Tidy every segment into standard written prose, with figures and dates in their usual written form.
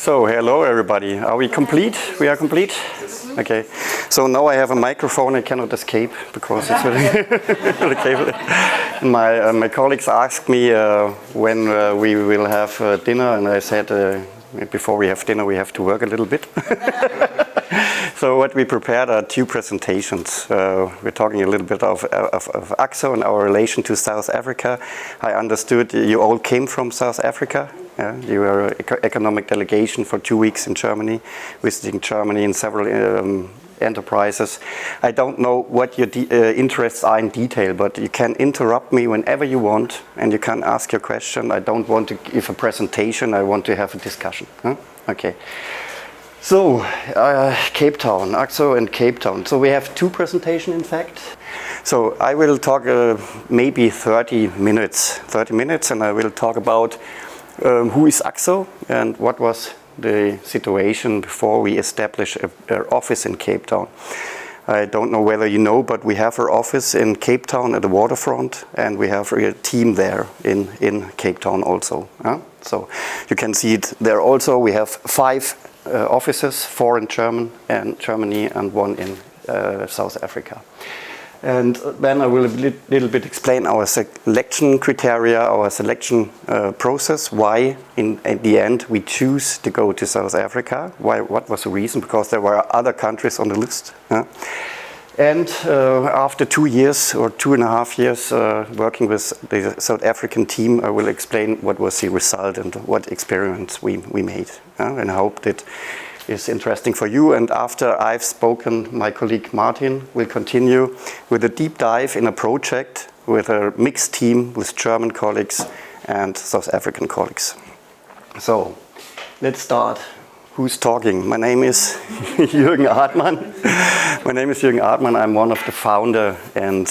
So, hello everybody. Are we complete? We are complete? Okay. So now I have a microphone I cannot escape because it's really cable. My colleagues asked me when we will have dinner, and I said before we have dinner we have to work a little bit. So what we prepared are two presentations. We're talking a little bit of Accso and our relation to South Africa. I understood you all came from South Africa. Yeah? You were an economic delegation for 2 weeks in Germany, visiting Germany in several enterprises. I don't know what your interests are in detail, but you can interrupt me whenever you want, and you can ask your question. I don't want to give a presentation, I want to have a discussion. Huh? Okay. So, Cape Town, Accso and Cape Town. So we have two presentations, in fact. So I will talk maybe 30 minutes, and I will talk about who is Accso and what was the situation before we established an office in Cape Town. I don't know whether you know, but we have our office in Cape Town at the waterfront, and we have a team there in Cape Town also. So you can see it there also. We have 5 offices, 4 in Germany and 1 in South Africa. And then I will a little bit explain our selection criteria, our selection process, why at the end we choose to go to South Africa, what was the reason, because there were other countries on the list. And after 2 years or 2.5 years working with the South African team, I will explain what was the result and what experiments we made. And I hope that is interesting for you. And after I've spoken, my colleague Martin will continue with a deep dive in a project with a mixed team with German colleagues and South African colleagues. So let's start. Who's talking? My name is Jürgen Artmann. My name is Jürgen Artmann. I'm one of the founder and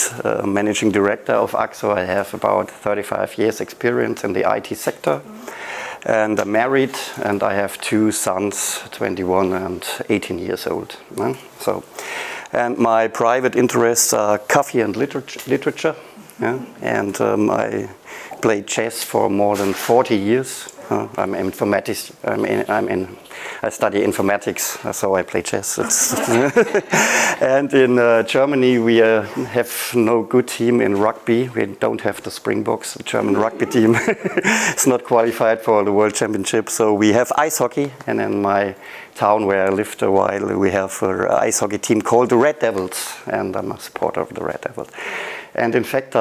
managing director of Accso. I have about 35 years experience in the IT sector. And I'm married, and I have 2 sons, 21 and 18 years old. And my private interests are coffee and literature. And I played chess for more than 40 years. I'm informatics. I study informatics, so I play chess. And in Germany, we have no good team in rugby. We don't have the Springboks, the German rugby team. It's not qualified for the World Championship. So we have ice hockey, and in my town where I lived a while, we have an ice hockey team called the Red Devils, and I'm a supporter of the Red Devils. And in fact,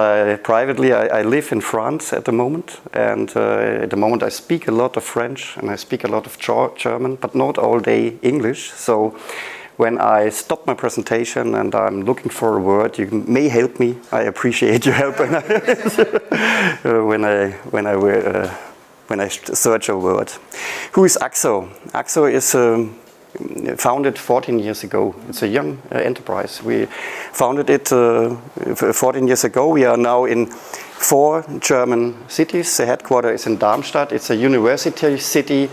privately, I live in France at the moment. And at the moment, I speak a lot of French and I speak a lot of German, but not all day English. So when I stop my presentation and I'm looking for a word, you may help me. I appreciate your help when I search a word. Who is Accso? Accso is founded 14 years ago. It's a young enterprise. We founded it 14 years ago. We are now in 4 German cities. The headquarters is in Darmstadt. It's a university city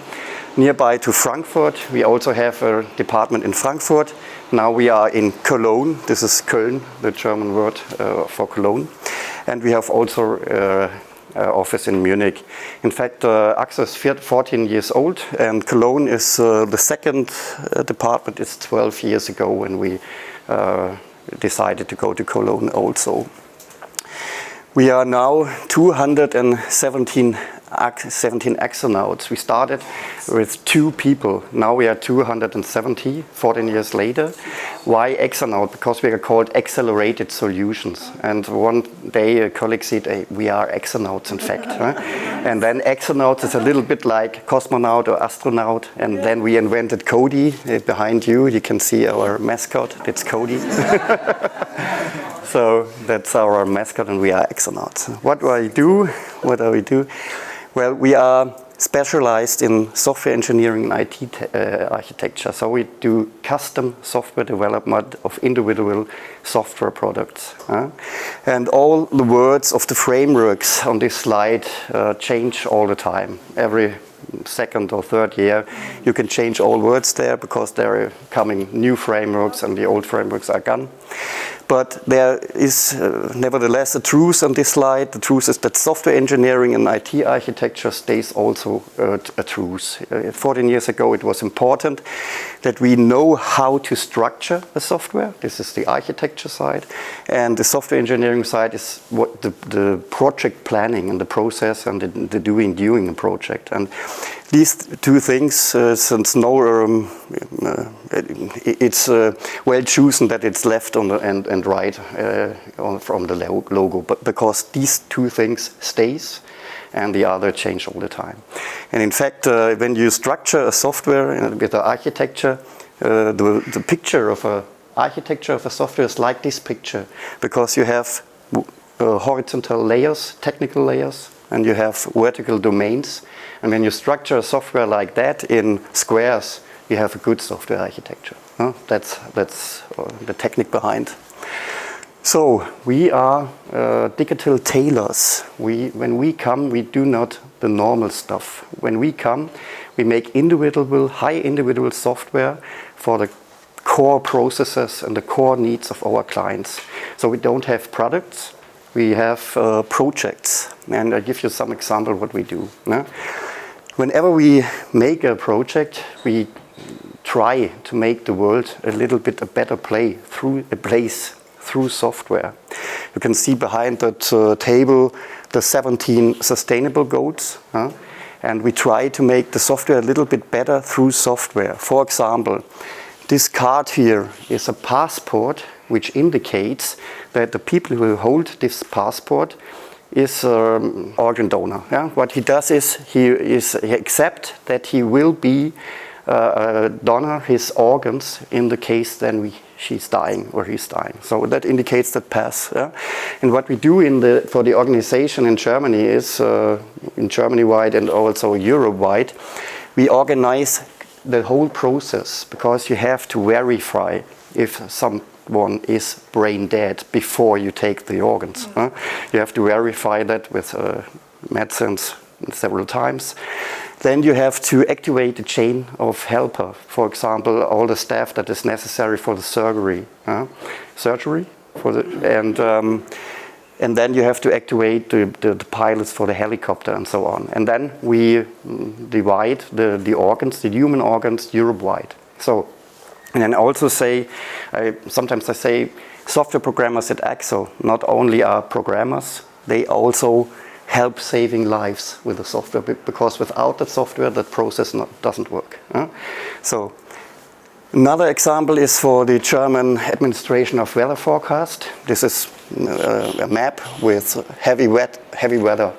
nearby to Frankfurt. We also have a department in Frankfurt. Now we are in Cologne. This is Köln, the German word for Cologne. And we have also office in Munich. In fact, Accso is 14 years old, and Cologne is the second department. It's 12 years ago when we decided to go to Cologne also. We are now 217 Acconauts. We started with 2 people. Now we are 270, 14 years later. Why Acconaut? Because we are called accelerated solutions. And one day a colleague said, hey, we are Acconauts in fact. And then Acconauts is a little bit like cosmonaut or astronaut. And then we invented Cody. Behind you, you can see our mascot. It's Cody. So that's our mascot, and we are Acconauts. What do I do? What do we do? Well, we are specialized in software engineering and IT architecture. So we do custom software development of individual software products. And all the words of the frameworks on this slide change all the time. Every second or third year, you can change all words there because there are coming new frameworks and the old frameworks are gone. But there is nevertheless a truth on this slide. The truth is that software engineering and IT architecture stays also a truth. 14 years ago it was important that we know how to structure a software. This is the architecture side. And the software engineering side is what the project planning and the process and the doing during a project. And these two things, since no, it's well chosen that it's left on the and right from the logo, but because these two things stays and the other change all the time. And in fact, when you structure a software with the architecture, the picture of a architecture of a software is like this picture, because you have horizontal layers, technical layers, and you have vertical domains. And when you structure a software like that in squares, you have a good software architecture. That's the technique behind. So we are digital tailors. When we come, we do not the normal stuff. When we come, we make high individual software for the core processes and the core needs of our clients. So we don't have products, we have projects. And I'll give you some example what we do. Whenever we make a project, we try to make the world a little bit a better place through software. You can see behind that table the 17 sustainable goals. And we try to make the software a little bit better through software. For example, this card here is a passport which indicates that the people who hold this passport is an organ donor. What he does is he accepts that he will be donor his organs in the case then she's dying or he's dying. So that indicates that pass. And what we do for the organization in Germany is, in Germany-wide and also Europe-wide, we organize the whole process, because you have to verify if someone is brain dead before you take the organs. You have to verify that with medicines several times. Then you have to activate the chain of helper. For example, all the staff that is necessary for the surgery. And then you have to activate the pilots for the helicopter and so on. And then we divide the organs, the human organs, Europe-wide. So, and then also sometimes I say, software programmers at Accso not only are programmers, they also help saving lives with the software, because without the software, that process doesn't work. So another example is for the German administration of weather forecast. This is a map with heavy weather.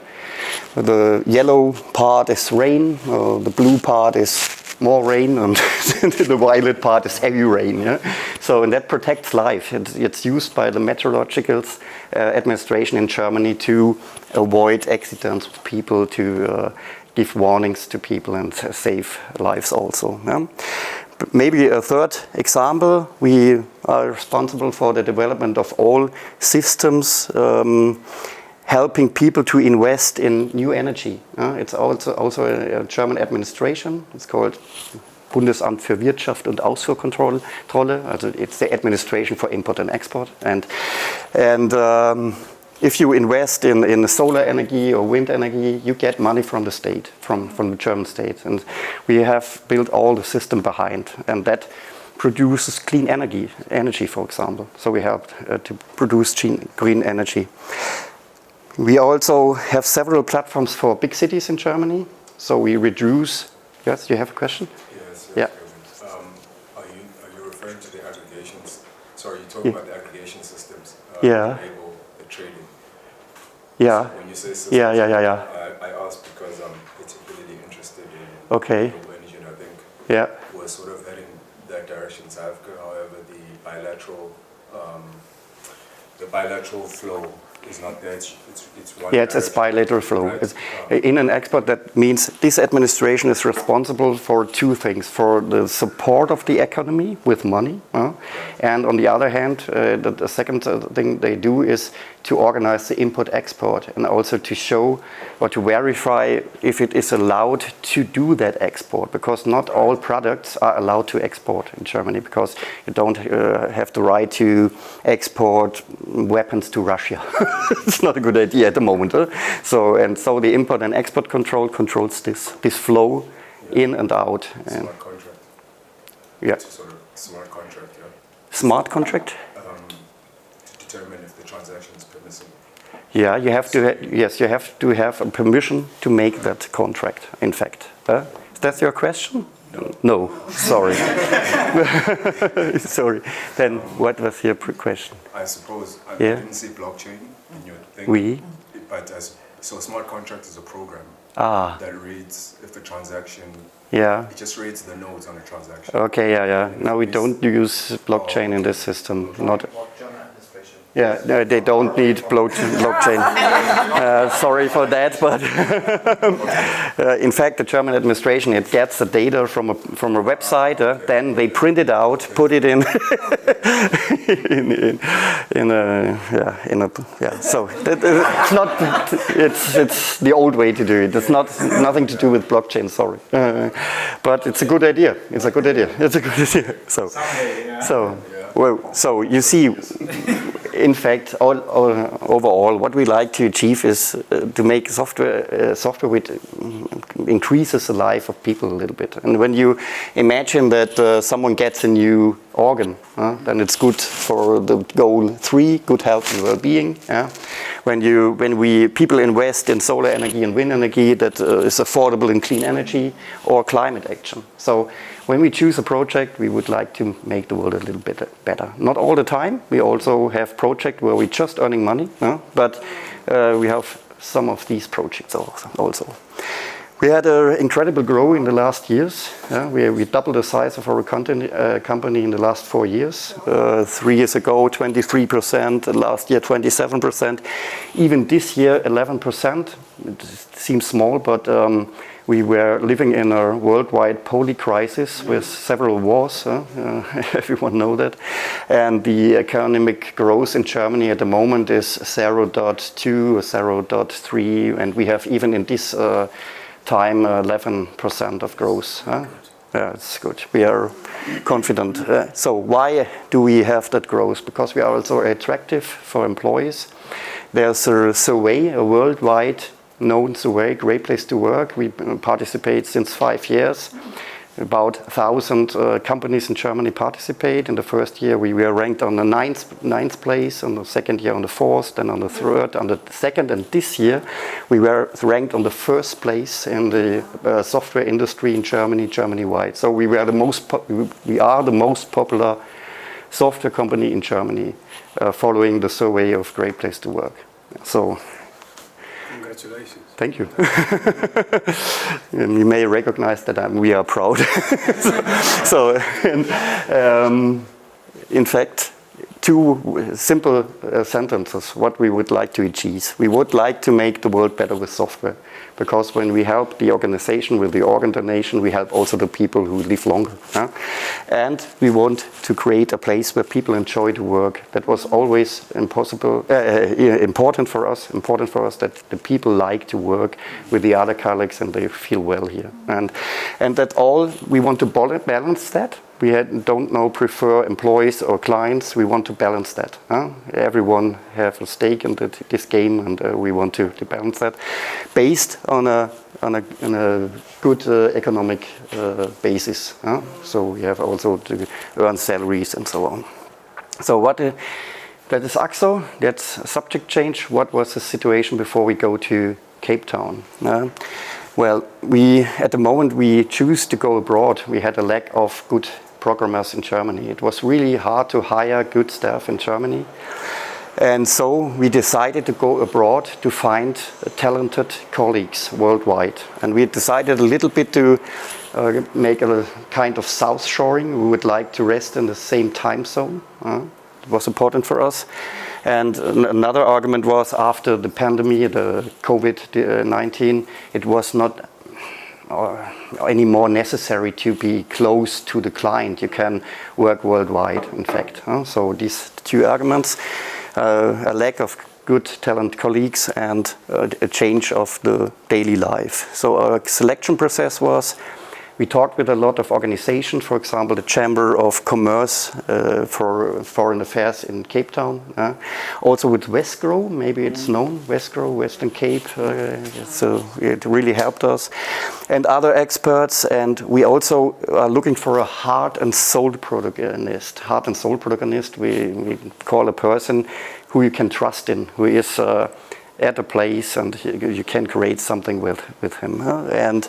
The yellow part is rain, the blue part is more rain, and the violet part is heavy rain. So, and that protects life. It's used by the meteorological administration in Germany to avoid accidents with people, to give warnings to people and save lives also. But maybe a third example, we are responsible for the development of all systems helping people to invest in new energy. It's also a German administration. It's called Bundesamt für Wirtschaft und Ausfuhrkontrolle. Also it's the administration for import and export. And if you invest in solar energy or wind energy, you get money from the state, from the German state. And we have built all the system behind, and that produces clean energy, for example. So we help to produce green energy. We also have several platforms for big cities in Germany. So we reduce. Yes, you have a question? Yes. Yeah. Are you referring to the aggregations? Sorry, you talking about the aggregation systems. Yeah. Enable the trading. Yeah. So when you say systems, Yeah. I asked because I'm particularly interested in renewable energy, and I think we're sort of heading that direction in South Africa. However, the bilateral flow is not there. It's one. Yeah, it's bilateral flow. Right. It's in and export. That means this administration is responsible for two things: for the support of the economy with money, and on the other hand, the second thing they do is to organize the import-export and also to show or to verify if it is allowed to do that export, because not all products are allowed to export in Germany, because you don't have the right to export weapons to Russia. It's not a good idea at the moment. So the import and export control controls this flow in and out. Smart contract. Yeah. It's a sort of smart contract, yeah. Smart contract? To determine if the transaction is permissible. Yeah, you have to. Yes, you have to have a permission to make that contract. In fact, is that your question? No. Sorry. Sorry. Then what was your question? I suppose I didn't see blockchain in your thing. Oui. But so smart contract is a program that reads if the transaction. Yeah. It just reads the nodes on a transaction. Okay. Yeah. No, we don't use blockchain in this system. Not. Yeah, no, they don't need blockchain. Sorry for that, but in fact, the German administration, it gets the data from a website, then they print it out, put it in So it's not. It's the old way to do it. It's nothing to do with blockchain. Sorry, but it's a good idea. It's a good idea. So you see. In fact, overall, what we like to achieve is to make software which increases the life of people a little bit. And when you imagine that someone gets a new organ, then it's good for the goal 3, good health and well-being. When people invest in solar energy and wind energy that is affordable in clean energy or climate action. So when we choose a project, we would like to make the world a little bit better. Not all the time. We also have projects where we're just earning money, but we have some of these projects also. We had an incredible growth in the last years. We doubled the size of our company in the last 4 years. 3 years ago, 23%. Last year, 27%. Even this year, 11%. It seems small, but we were living in a worldwide poly crisis with several wars. Everyone knows that. And the economic growth in Germany at the moment is 0.2 or 0.3. And we have even in this time 11% of growth. Yeah, it's good. We are confident. So why do we have that growth? Because we are also attractive for employees. There's a survey, a worldwide known survey, great place to work. We participate since 5 years. About 1,000 companies in Germany participate. In the first year, we were ranked on the ninth place. On the second year, on the 4th. Then on the 3rd, on the 2nd. And this year, we were ranked on the 1st place in the software industry in Germany, Germany-wide. So we are the most popular software company in Germany, following the survey of Great Place to Work. So. Congratulations. Thank you. You may recognize that we are proud. In fact, 2 simple sentences, what we would like to achieve. We would like to make the world better with software, because when we help the organization with the organ donation, we help also the people who live longer. And we want to create a place where people enjoy to work. That was always important for us that the people like to work with the other colleagues and they feel well here. And that all, we want to balance that. We don't prefer employees or clients. We want to balance that. Everyone have a stake in this game, and we want to balance that, based on a good economic basis. So we have also to earn salaries and so on. So that is Accso. That's subject change. What was the situation before we go to Cape Town? Well, at the moment we choose to go abroad. We had a lack of good programmers in Germany. It was really hard to hire good staff in Germany. And so we decided to go abroad to find talented colleagues worldwide. And we decided a little bit to make a kind of south shoring. We would like to rest in the same time zone. It was important for us. And another argument was after the pandemic, the COVID-19, it was not any more necessary to be close to the client. You can work worldwide, in fact. So these two arguments, a lack of good talent colleagues and a change of the daily life. So our selection process was, we talked with a lot of organizations, for example, the Chamber of Commerce for Foreign Affairs in Cape Town. Also with Westgrow, maybe it's known, Westgrow, Western Cape. So it really helped us. And other experts, and we also are looking for a heart and soul protagonist. Heart and soul protagonist, we call a person who you can trust in, who is at a place and you can create something with him. And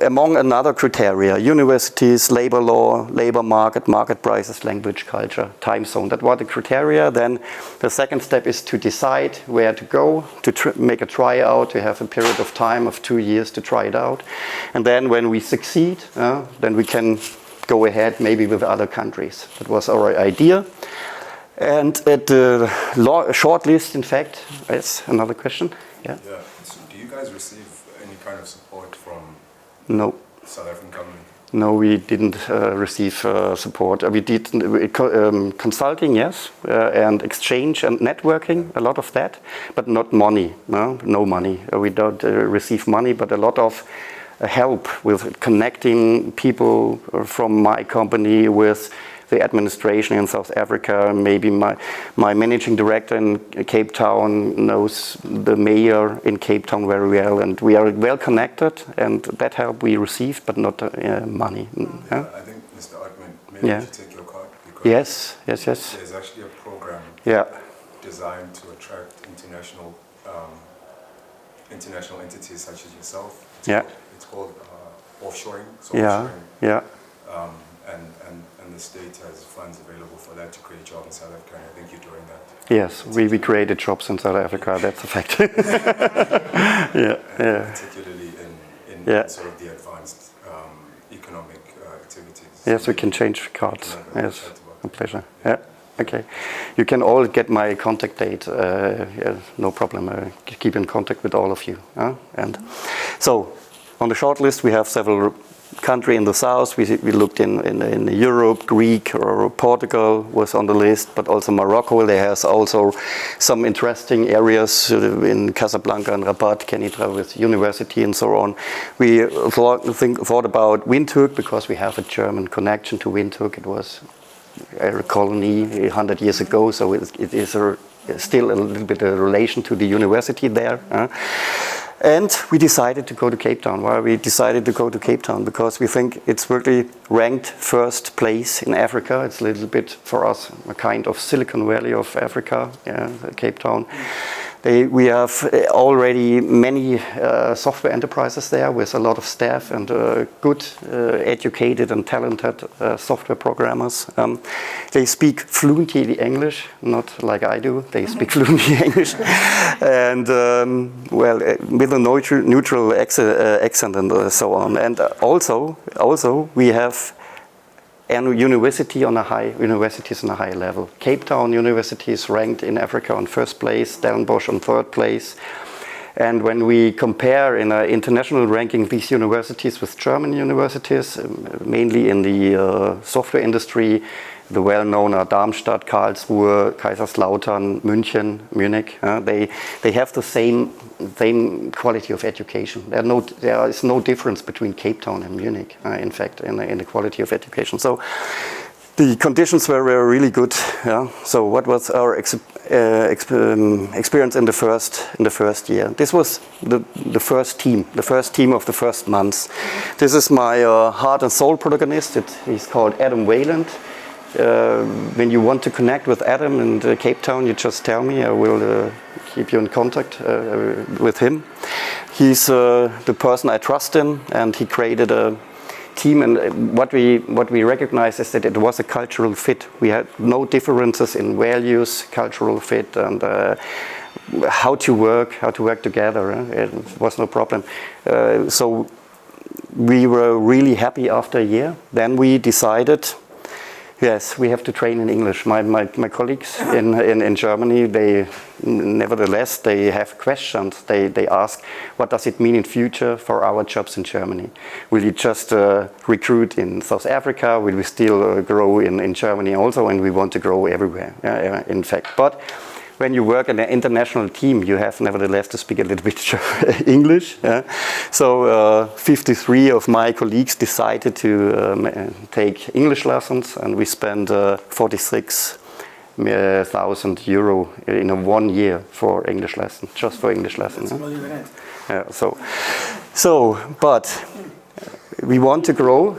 among another criteria, universities, labor law, labor market, market prices, language, culture, time zone. That were the criteria. Then the second step is to decide where to go, to make a tryout, to have a period of time of 2 years to try it out. And then when we succeed, then we can go ahead maybe with other countries. That was our idea. And at the short list, in fact, yes, another question? Yeah. So do you guys receive any kind of support from No. South African government? No, we didn't receive support. We did consulting, yes, and exchange and networking, a lot of that, but not money. No money. We don't receive money, but a lot of help with connecting people from my company with the administration in South Africa. Maybe my managing director in Cape Town knows the mayor in Cape Town very well, and we are well connected, and that help we received, but not money. I think, Mr. Artmann, maybe you should take your card. Because yes. There's actually a program designed to attract international entities such as yourself. It's called offshoring. So offshoring. And the state has funds available for that to create jobs in South Africa, and I think you're doing that. Yes, we created jobs in South Africa, that's a fact. Particularly in sort of the advanced economic activities. Yes, we can change cards. Yes, a pleasure. Yeah, okay. You can all get my contact date. No problem. Keep in contact with all of you. And so, on the short list, we have several country in the south. We looked in Europe, Greek or Portugal was on the list, but also Morocco. There has also some interesting areas in Casablanca and Rabat, Kenitra with university and so on. We thought about Windhoek because we have a German connection to Windhoek. It was a colony 100 years ago, so it is still a little bit a relation to the university there. And we decided to go to Cape Town. Why we decided to go to Cape Town? Because we think it's really ranked first place in Africa. It's a little bit, for us, a kind of Silicon Valley of Africa, Cape Town. We have already many software enterprises there with a lot of staff and good, educated and talented software programmers. They speak fluently English, not like I do. They speak fluently English. And, with a neutral accent and so on. And also we have universities on a high level. Cape Town University is ranked in Africa on first place, Stellenbosch on third place. And when we compare in an international ranking these universities with German universities, mainly in the software industry, the well-known are Darmstadt, Karlsruhe, Kaiserslautern, Munich. They have the same quality of education. There is no difference between Cape Town and Munich, in fact, in the quality of education. So the conditions were really good. So what was our experience in the first year? This was the first team of the first months. This is my heart and soul protagonist. He's called Adam Wayland. When you want to connect with Adam in Cape Town, you just tell me. I will keep you in contact with him. He's the person I trust in, and he created a team. And what we recognize is that it was a cultural fit. We had no differences in values, cultural fit, and how to work together. It was no problem. So we were really happy after a year. Then we decided Yes, we have to train in English. My colleagues in Germany, they nevertheless they have questions. They ask, what does it mean in future for our jobs in Germany? Will you just recruit in South Africa? Will we still grow in Germany also? And we want to grow everywhere, in fact. But when you work in an international team, you have nevertheless to speak a little bit English. So 53 of my colleagues decided to take English lessons, and we spent 46,000 euro in a 1 year for English lessons, just for English lessons. But we want to grow,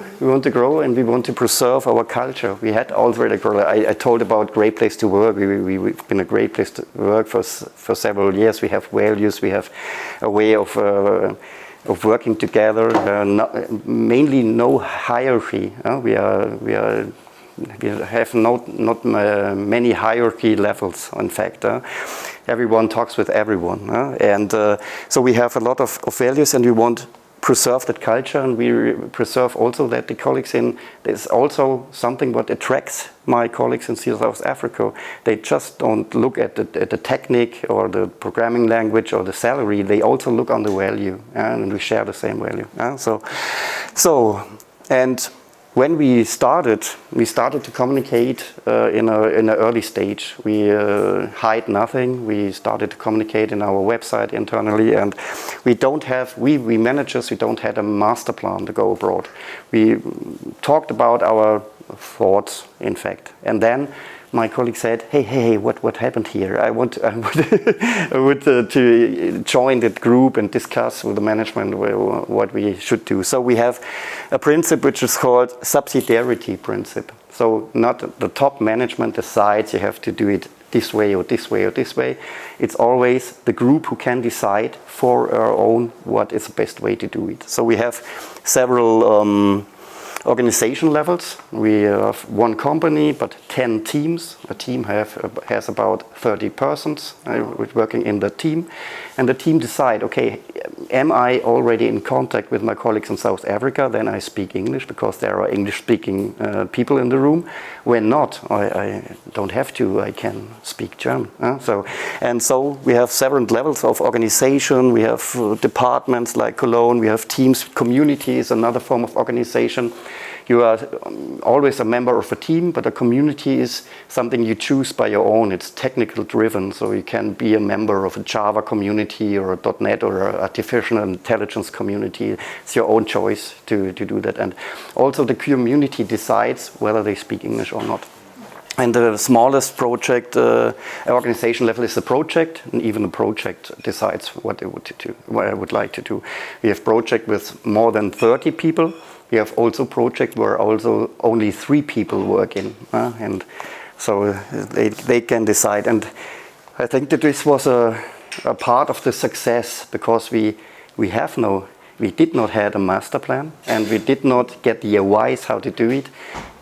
and we want to preserve our culture. We had already, I told about great place to work. We've been a great place to work for several years. We have values, we have a way of working together, mainly no hierarchy. We have not many hierarchy levels, in fact. Everyone talks with everyone. And so we have a lot of values, and we want preserve that culture, and we preserve also that the colleagues there's also something what attracts my colleagues in South Africa. They just don't look at the technique or the programming language or the salary. They also look on the value, and we share the same value. And when we started to communicate in an early stage. We hide nothing. We started to communicate in our website internally, and we managers, we don't have a master plan to go abroad. We talked about our thoughts, in fact, and then my colleague said, hey, what happened here? I would to join that group and discuss with the management what we should do. So we have a principle which is called subsidiarity principle. So not the top management decides you have to do it this way or this way or this way. It's always the group who can decide for our own what is the best way to do it. So we have several organization levels. We have one company, but 10 teams. A team has about 30 persons working in the team. And the team decide, okay, am I already in contact with my colleagues in South Africa? Then I speak English because there are English-speaking people in the room. When not, I don't have to. I can speak German. So we have several levels of organization. We have departments like Cologne. We have teams. Community is another form of organization. You are always a member of a team, but a community is something you choose by your own. It's technical driven, so you can be a member of a Java community or a .NET or an artificial intelligence community. It's your own choice to do that. And also the community decides whether they speak English or not. And the smallest project organization level is the project, and even the project decides what they would like to do. We have project with more than 30 people. We have also project where also only 3 people work in, and so they can decide. And I think that this was a part of the success, because we did not have a master plan, and we did not get the advice how to do it.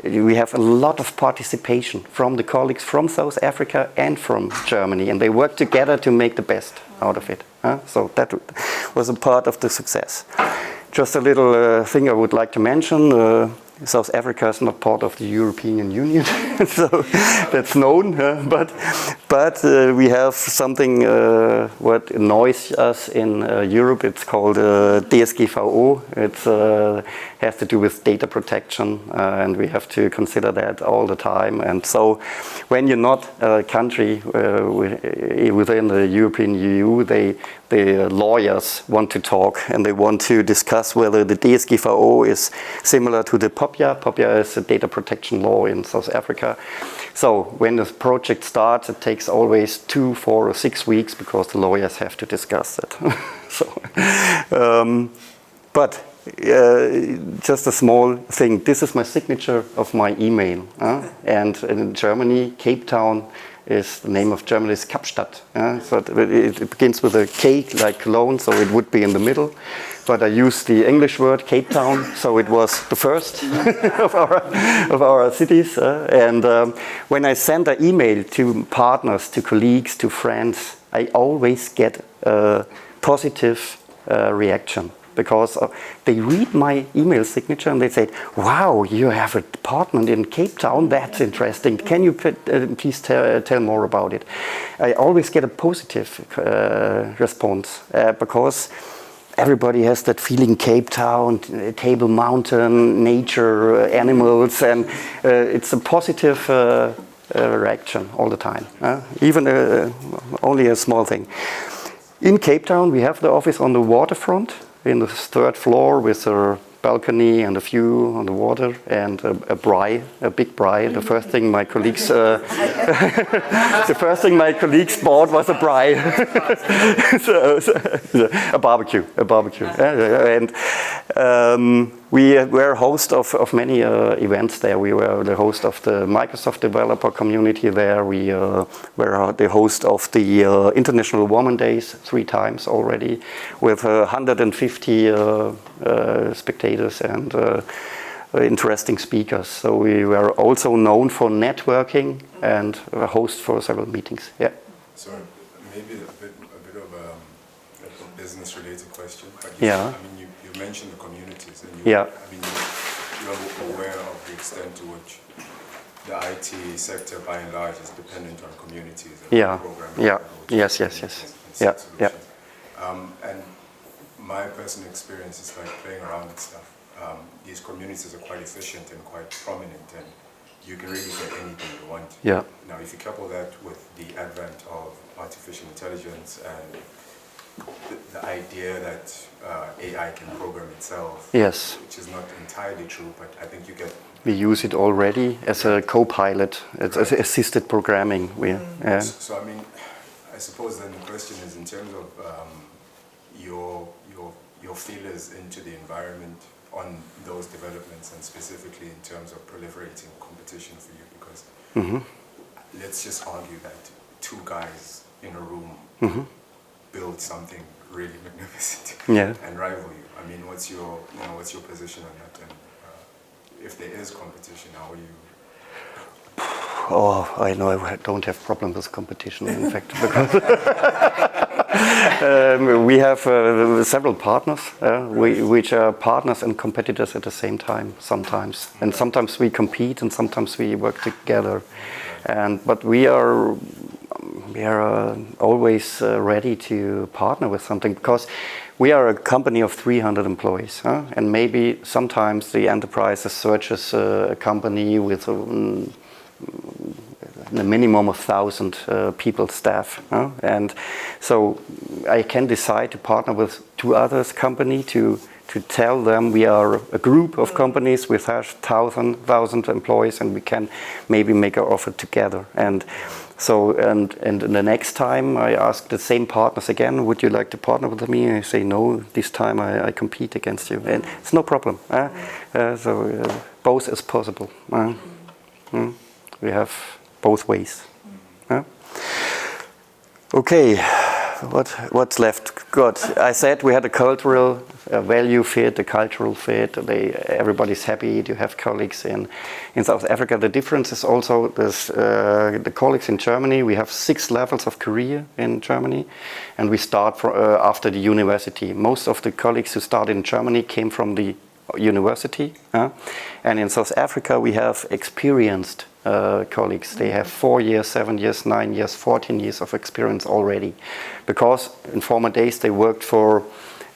We have a lot of participation from the colleagues from South Africa and from Germany, and they work together to make the best out of it. So that was a part of the success. Just a little thing I would like to mention. South Africa is not part of the European Union, so that's known. But we have something what annoys us in Europe. It's called DSGVO. It has to do with data protection, and we have to consider that all the time. And so, when you're not a country within the European EU, the lawyers want to talk, and they want to discuss whether the DSGVO is similar to the POPIA. POPIA is a data protection law in South Africa. So when the project starts, it takes always 2, 4, or 6 weeks, because the lawyers have to discuss it. But just a small thing. This is my signature of my email. And in Germany, Cape Town is the name of Germany is Kapstadt. So it begins with a K like Cologne, so it would be in the middle. But I used the English word Cape Town, so it was the first of our cities. And when I send an email to partners, to colleagues, to friends, I always get a positive reaction, because they read my email signature and they say, wow, you have a department in Cape Town, that's interesting. Can you please tell more about it? I always get a positive response because everybody has that feeling, Cape Town, Table Mountain, nature, animals, and it's a positive reaction all the time, even only a small thing. In Cape Town, we have the office on the waterfront, in the 3rd floor with a balcony and a view on the water and a big braai. The first thing my colleagues, the first thing my colleagues bought was a braai, a barbecue, and we were host of many events there. We were the host of the Microsoft developer community there. We were the host of the International Women Days 3 times already, with 150 spectators and interesting speakers. So we were also known for networking and a host for several meetings. Yeah. So maybe a bit of a business-related question. But I mean, you mentioned the communities, and I mean, you're aware of the extent to which the IT sector, by and large, is dependent on communities. And programming. Yes. And my personal experience is like playing around with stuff. These communities are quite efficient and quite prominent, and you can really get anything you want. Yeah. Now, if you couple that with the advent of artificial intelligence and the idea that AI can program itself, which is not entirely true, but I think you get... We use it already as a co-pilot, it's assisted programming. So, I mean, I suppose then the question is, in terms of your feelers into the environment on those developments, and specifically in terms of proliferating competition for you, because let's just argue that 2 guys in a room build something really magnificent and rival you. I mean, what's your position on that? And if there is competition, how are you? Oh, I know I don't have problems with competition, in fact, because we have several partners, which are partners and competitors at the same time sometimes. And sometimes we compete and sometimes we work together. But we are always ready to partner with something, because we are a company of 300 employees, and maybe sometimes the enterprise searches a company with a minimum of 1,000 people, staff, and so I can decide to partner with 2 others company to tell them we are a group of companies with 1,000 employees, and we can maybe make an offer together. And so and the next time I ask the same partners again, would you like to partner with me? And I say no, this time I compete against you, and it's no problem. So both is possible. We have both ways. Okay, what's left? Good. I said we had a cultural value fit, a cultural fit. Everybody's happy to have colleagues in South Africa. The difference is also this, the colleagues in Germany. We have 6 levels of career in Germany, and we start after the university. Most of the colleagues who started in Germany came from the university, and in South Africa we have experienced colleagues. They have 4 years, 7 years, 9 years, 14 years of experience already, because in former days they worked for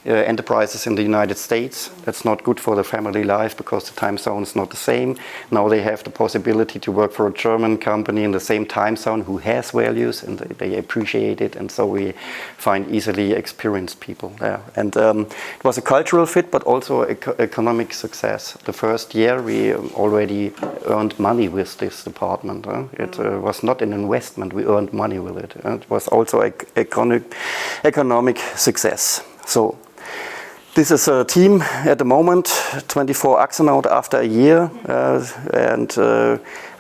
enterprises in the United States. That's not good for the family life because the time zone is not the same. Now they have the possibility to work for a German company in the same time zone who has values, and they appreciate it, and so we find easily experienced people there. And it was a cultural fit, but also economic success. The first year we already earned money with this department. It was not an investment, we earned money with it. It was also economic success. So this is a team at the moment, 24 Axonaut after a year, and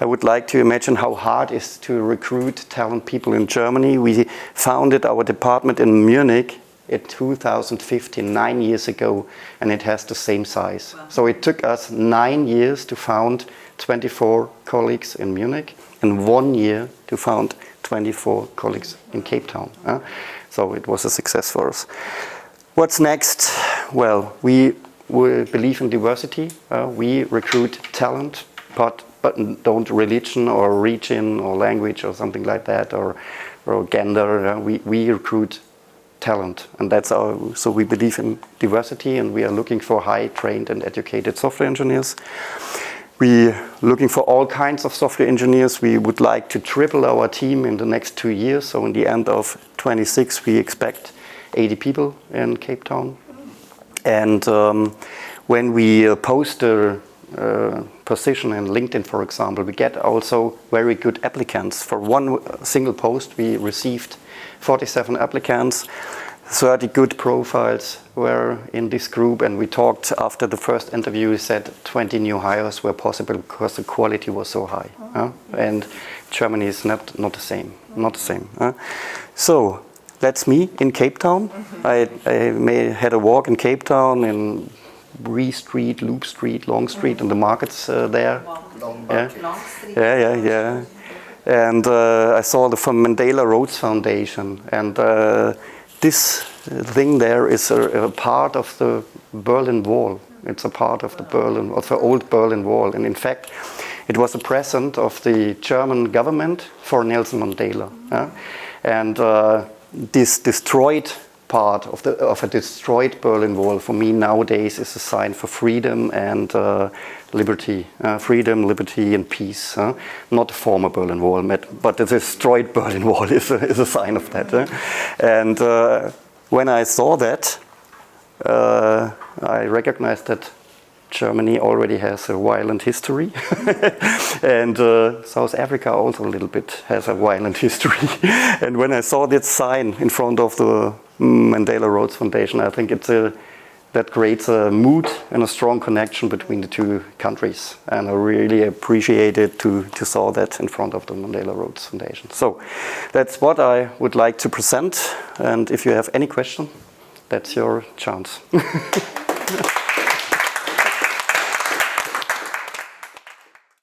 I would like to imagine how hard it is to recruit talent people in Germany. We founded our department in Munich in 2015, 9 years ago, and it has the same size. Wow. So it took us 9 years to found 24 colleagues in Munich, and 1 year to found 24 colleagues in Cape Town. So it was a success for us. What's next? Well, we believe in diversity. We recruit talent, but don't religion or region or language or something like that or gender. We recruit talent, and that's so we believe in diversity, and we are looking for high trained and educated software engineers. We're looking for all kinds of software engineers. We would like to triple our team in the next 2 years. So in the end of 26, we expect 80 people in Cape Town. And when we post a position in LinkedIn, for example, we get also very good applicants. For one single post, we received 47 applicants. 30 good profiles were in this group, and we talked after the first interview. We said 20 new hires were possible because the quality was so high. And Germany is not the same. Not the same. So that's me in Cape Town. I had a walk in Cape Town in Bree Street, Loop Street, Long Street, and the markets there. Long Street. Yeah. And I saw the Mandela Rhodes Foundation, and this thing there is a part of the Berlin Wall. It's a part of the old Berlin Wall, and in fact, it was a present of the German government for Nelson Mandela. And this destroyed part of a destroyed Berlin Wall for me nowadays is a sign for freedom and liberty. Freedom, liberty, and peace. Not the former Berlin Wall, but the destroyed Berlin Wall is a sign of that. And when I saw that, I recognized that Germany already has a violent history, and South Africa also a little bit has a violent history. And when I saw that sign in front of the Mandela Rhodes Foundation, I think that creates a mood and a strong connection between the two countries. And I really appreciated to saw that in front of the Mandela Rhodes Foundation. So that's what I would like to present. And if you have any question, that's your chance.